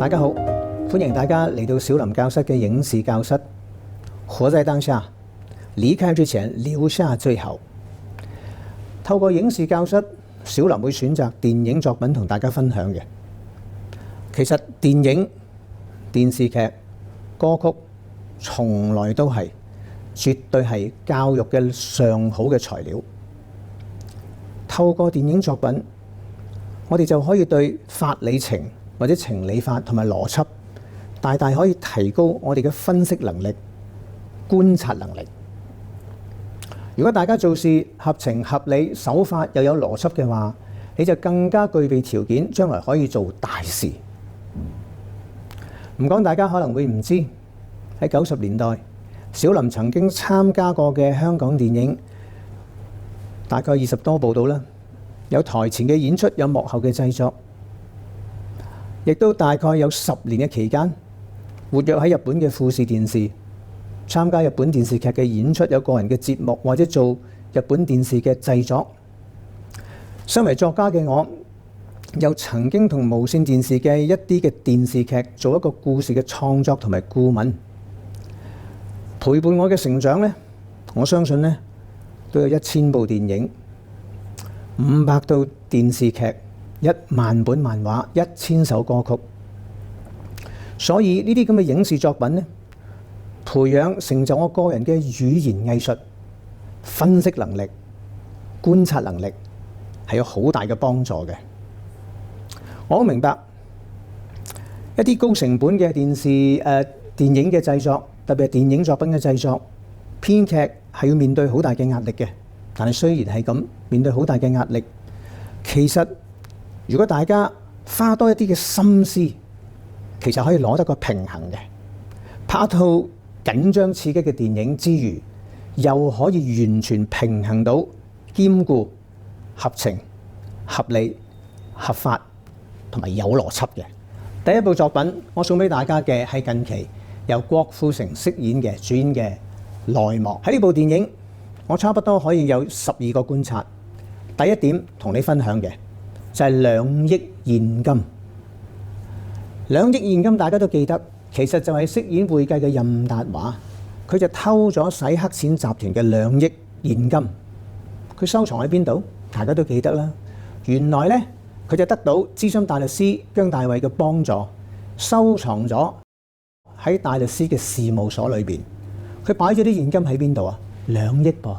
大家好，歡迎大家嚟到小林教室嘅影視教室。活在當下，離開之前留下最好。透過影視教室，小林會選擇電影作品同大家分享嘅。其實電影、電視劇、歌曲從來都係絕對係教育嘅上好嘅材料。透過電影作品，我哋就可以對法理情或者情理法同埋邏輯，大大可以提高我哋嘅分析能力、觀察能力。如果大家做事合情合理、手法又有邏輯嘅話，你就更加具備條件，將來可以做大事。唔講大家可能會唔知，喺90年代，小林曾經參加過嘅香港電影，大概20多部到啦，有台前嘅演出，有幕後嘅製作，亦都大概有10年嘅期間，活躍喺日本嘅富士電視，參加日本電視劇嘅演出，有個人嘅節目或者做日本電視嘅製作。身為作家嘅我，又曾經同無線電視嘅一啲嘅電視劇做一個故事嘅創作同埋顧問，陪伴我嘅成長呢，我相信呢都有1000部電影、500套電視劇、1萬本漫畫、1000首歌曲。所以呢啲咁嘅影視作品呢，培養成就我個人嘅語言藝術、分析能力、觀察能力，係有好大嘅幫助嘅。我好明白一啲高成本嘅電影嘅製作，特別係電影作品嘅製作，編劇係要面對好大嘅壓力嘅。但係雖然係咁，面對好大嘅壓力，其實如果大家花多一啲嘅心思，其實可以攞得個平衡嘅。拍一套緊張刺激嘅電影之餘，又可以完全平衡到兼顧合情、合理、合法同埋有邏輯嘅。第一部作品，我送俾大家嘅係近期由郭富城飾演嘅主演嘅內幕。喺呢部電影，我差不多可以有12個觀察。第一點同你分享嘅就係2億現金。2億現金大家都記得，其實就係飾演會計嘅任達華，佢就偷咗洗黑錢集團嘅2億現金。佢收藏喺邊度？大家都記得啦。原來呢，佢就得到資深大律師姜大衛嘅幫助，收藏咗喺大律師嘅事務所裏邊。佢擺咗啲現金喺邊度啊？2億噃。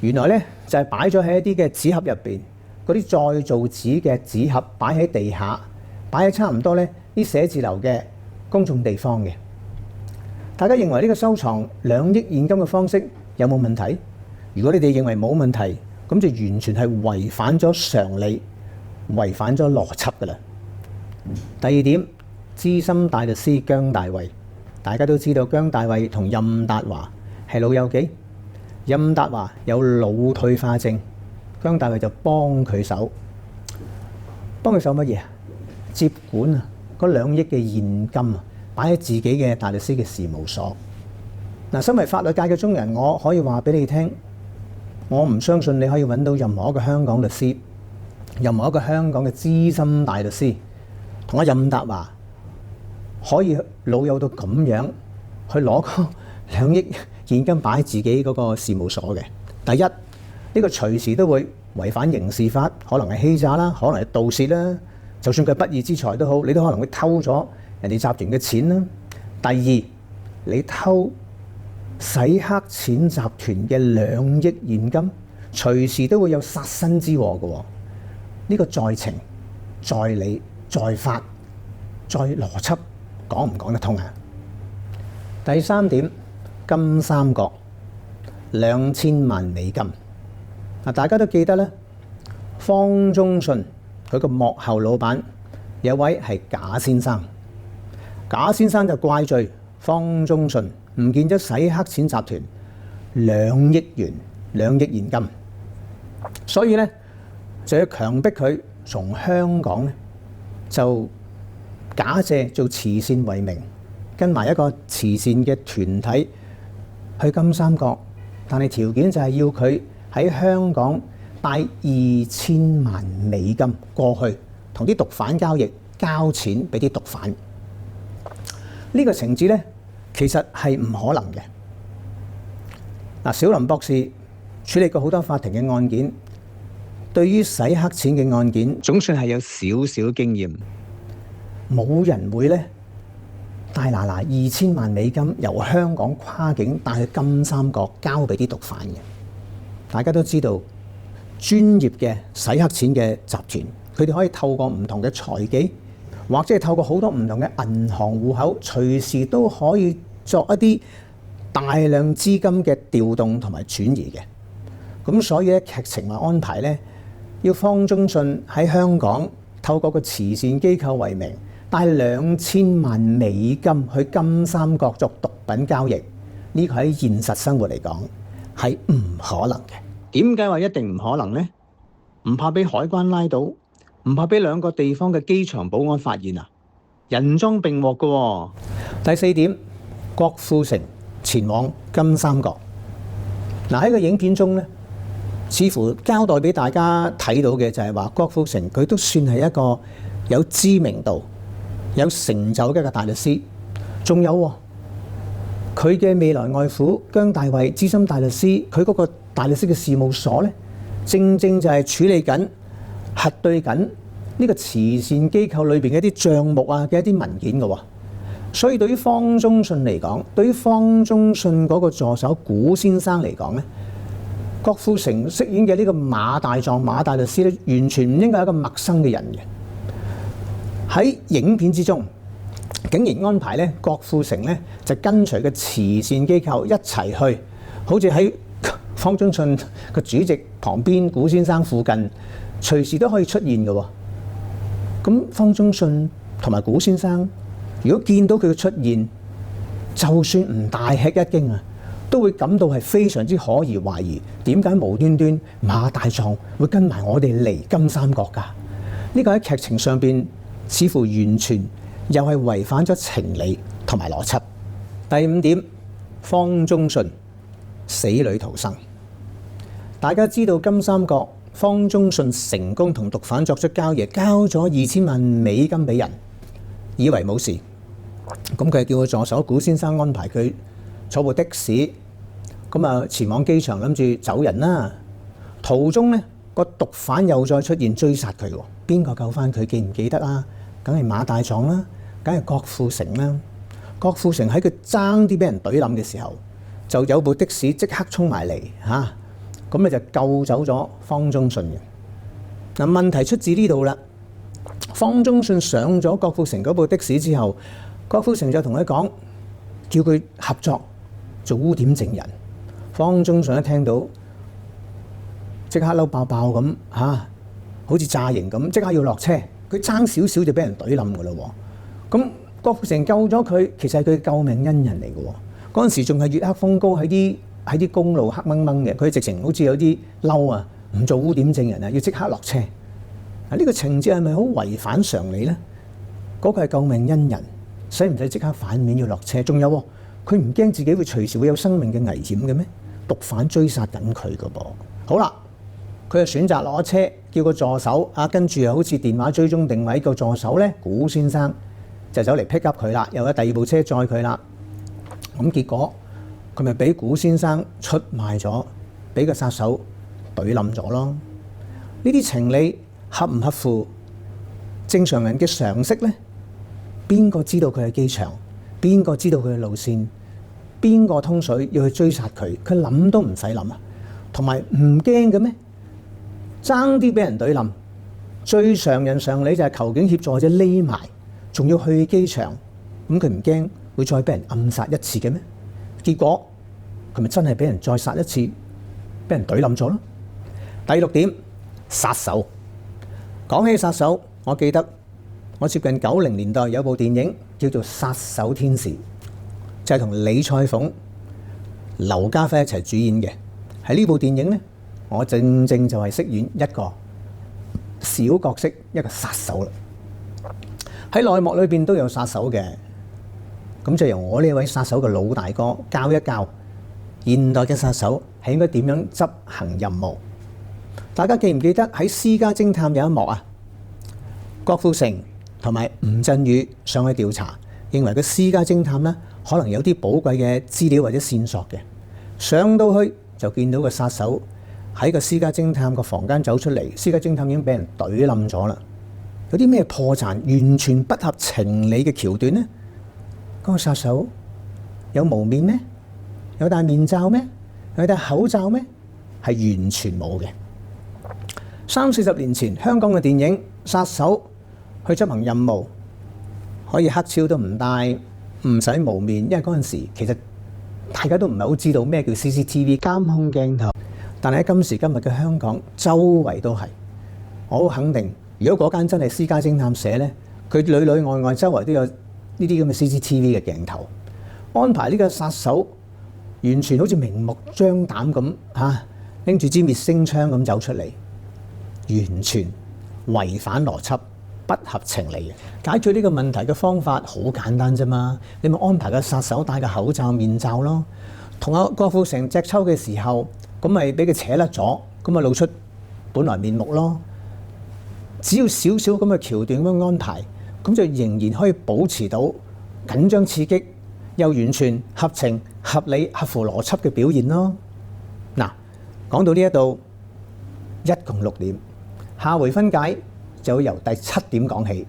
原來呢，就係擺咗喺一啲嘅紙盒入邊，嗰啲再造紙嘅紙盒擺喺地下，擺喺差唔多呢啲寫字樓嘅公眾地方嘅。大家認為呢個收藏2億現金嘅方式有冇問題？如果你哋認為冇問題，咁就完全係違反咗常理、違反咗邏輯㗎啦。第二點，資深大律師姜大衛，大家都知道姜大衛同任達華係老友記。任達華有腦退化症，姜大衛就幫佢手。幫佢手乜嘢啊？接管啊嗰2億嘅現金啊，擺喺自己嘅大律師嘅事務所。嗱，身為法律界嘅中人，我可以話俾你聽，我唔相信你可以揾到任何一個香港律師、任何一個香港嘅資深大律師，同阿任達華可以老友到咁樣去攞個2億現金擺喺自己嗰個事務所嘅。第一，呢個隨時都會違反刑事法，可能係欺詐啦，可能係盜竊啦。就算佢不義之財都好，你都可能會偷咗人哋集團嘅錢啦。第二，你偷洗黑錢集團嘅2億現金，隨時都會有殺身之禍嘅。呢個在情、在理、在法、在邏輯，講唔講得通啊？第三點，金三角2000萬美金。大家都記得咧，方中信佢個幕後老闆有位係賈先生，賈先生就怪罪方中信唔見咗洗黑錢集團2億元、2億現金，所以咧就要強迫佢從香港咧就假借做慈善為名，跟埋一個慈善嘅團體去金三角，但係條件就係要佢喺香港帶2000萬美金過去，同啲毒販交易，交錢俾啲毒販。呢個情節呢，其實係唔可能嘅。嗱，小林博士處理過好多法庭嘅案件，對於洗黑錢嘅案件總算係有少少經驗。冇人會呢大拿2000萬美金由香港跨境帶去金三角交俾啲毒販嘅。大家都知道，專業嘅洗黑錢嘅集團，佢哋可以透過唔同嘅財技，或者係透過好多唔同嘅銀行戶口，隨時都可以作一啲大量資金嘅調動同埋轉移嘅。咁所以咧，劇情嘅安排咧，要方中信喺香港透過個慈善機構為名，帶2000萬美金去金三角作毒品交易。呢個喺現實生活嚟講係唔可能嘅。點解話一定唔可能呢？唔怕俾海關拉到，唔怕俾兩個地方嘅機場保安發現啊！人贓並獲嘅喎。第四點，郭富城前往金三角。嗱，喺個影片中咧，似乎交代俾大家睇到嘅就係話，郭富城佢都算係一個有知名度、有成就嘅一個大律師。仲有佢嘅未來外父姜大衛資深大律師，佢嗰個大律師嘅事務所咧，正正就係處理緊、核對緊呢個慈善機構裏邊嘅一啲帳目啊嘅一啲文件嘅喎。所以對於方中信嚟講，對於方中信嗰個助手古先生嚟講咧，郭富城飾演嘅呢個馬大壯馬大律師咧，完全唔應該係一個陌生嘅人嘅。喺影片之中，竟然安排咧郭富城咧就跟隨個慈善機構一齊去，好似喺方中信個主席旁邊，古先生附近，隨時都可以出現嘅喎。咁方中信同埋古先生，如果見到佢嘅出現，就算唔大吃一驚啊，都會感到係非常之可疑懷疑，點解無端端馬大壯會跟埋我哋嚟金三角㗎？呢個喺劇情上邊似乎完全又係違反咗情理同埋邏輯。第五點，方中信死裏逃生。大家知道金三角方中信成功同毒販作出交易，交咗2000萬美金俾人，以為冇事。咁佢叫個助手古先生安排佢坐部的士，咁啊前往機場諗住走人啦。途中呢個毒販又再出現追殺佢喎，邊個救翻佢？記唔記得啊？梗係馬大壯啦，梗係郭富城啦。郭富城喺佢爭啲俾人懟冧嘅時候，就有部的士即刻衝埋嚟嚇，咁你就救走咗方中信嘅。嗱，問題出自呢度啦。方中信上咗郭富城嗰部的士之後，郭富城就同佢講，叫佢合作做污點證人。方中信一聽到，即刻嬲爆爆咁嚇，好似炸營咁，即刻要落車。佢爭少少就俾人懟冧噶啦喎。咁郭富城救咗佢，其實係佢救命恩人嚟嘅喎。嗰陣時仲係月黑風高，喺啲公路黑掹掹嘅，佢直情好似有啲嬲啊，唔做污點證人啊，要即刻落車。呢個情節係咪好違反常理呢？嗰個係救命恩人，使唔使即刻反面要落車？仲有佢唔驚自己會隨時會有生命嘅危險嘅咩？毒販追殺緊佢嘅噃。好啦，佢就選擇攞車，叫個助手啊，跟住又好似電話追蹤定位個助手呢，古先生就走嚟 pick up 佢啦，又有第二部車載佢啦。咁結果佢咪俾古先生出賣咗，俾個殺手懟冧咗咯。呢啲情理合唔合乎正常人嘅常識呢？邊個知道佢喺機場？邊個知道佢嘅路線？邊個通水要去追殺佢？佢諗都唔使諗啊！同埋唔驚嘅咩？爭啲俾人懟冧，最常人常理就係求警協助或者匿埋，仲要去機場，咁佢唔驚會再俾人暗殺一次嘅咩？結果佢咪真係俾人再殺一次，俾人懟冧咗咯。第六點，殺手。講起殺手，我記得我接近90年代有部電影叫做《殺手天使》，就係同李賽鳳、劉家輝一齊主演嘅。喺呢部電影呢，我正正就係飾演一個小角色，一個殺手啦。喺內幕裏邊都有殺手嘅，咁就由我呢位殺手嘅老大哥教一教現代嘅殺手係應該點樣執行任務。大家記唔記得喺《私家偵探》有一幕啊？郭富城同埋吳鎮宇上去調查，認為個私家偵探呢可能有啲寶貴嘅資料或者線索嘅。上到去就見到個殺手喺個私家偵探個房間走出嚟，私家偵探已經俾人懟冧咗啦。有啲咩破綻完全不合情理嘅橋段呢？嗰個殺手有蒙面咩？有戴面罩咩？有戴口罩咩？係完全冇嘅。30-40年前，香港嘅電影殺手去執行任務，可以黑超都唔戴，唔使蒙面，因為嗰陣時其實大家都唔係好知道咩叫 CCTV 監控鏡頭。但係喺今時今日嘅香港，周圍都係。我好肯定，如果嗰間真係私家偵探社呢，佢裏裏外外周圍都有呢啲咁嘅 CCTV 嘅鏡頭，安排呢個殺手完全好似明目張膽咁拎住支滅聲槍咁走出嚟，完全違反邏輯，不合情理嘅。解決呢個問題嘅方法好簡單啫嘛，你咪安排個殺手戴個口罩面罩咯。同阿郭富城隻抽嘅時候，咁咪俾佢扯甩咗，咁咪露出本來面目咯。只要少少咁嘅橋段咁樣安排，咁就仍然可以保持到緊張刺激，又完全合情合理、合乎邏輯嘅表現咯。嗱，講到呢一度，一共6點，下回分解就會由第7點講起。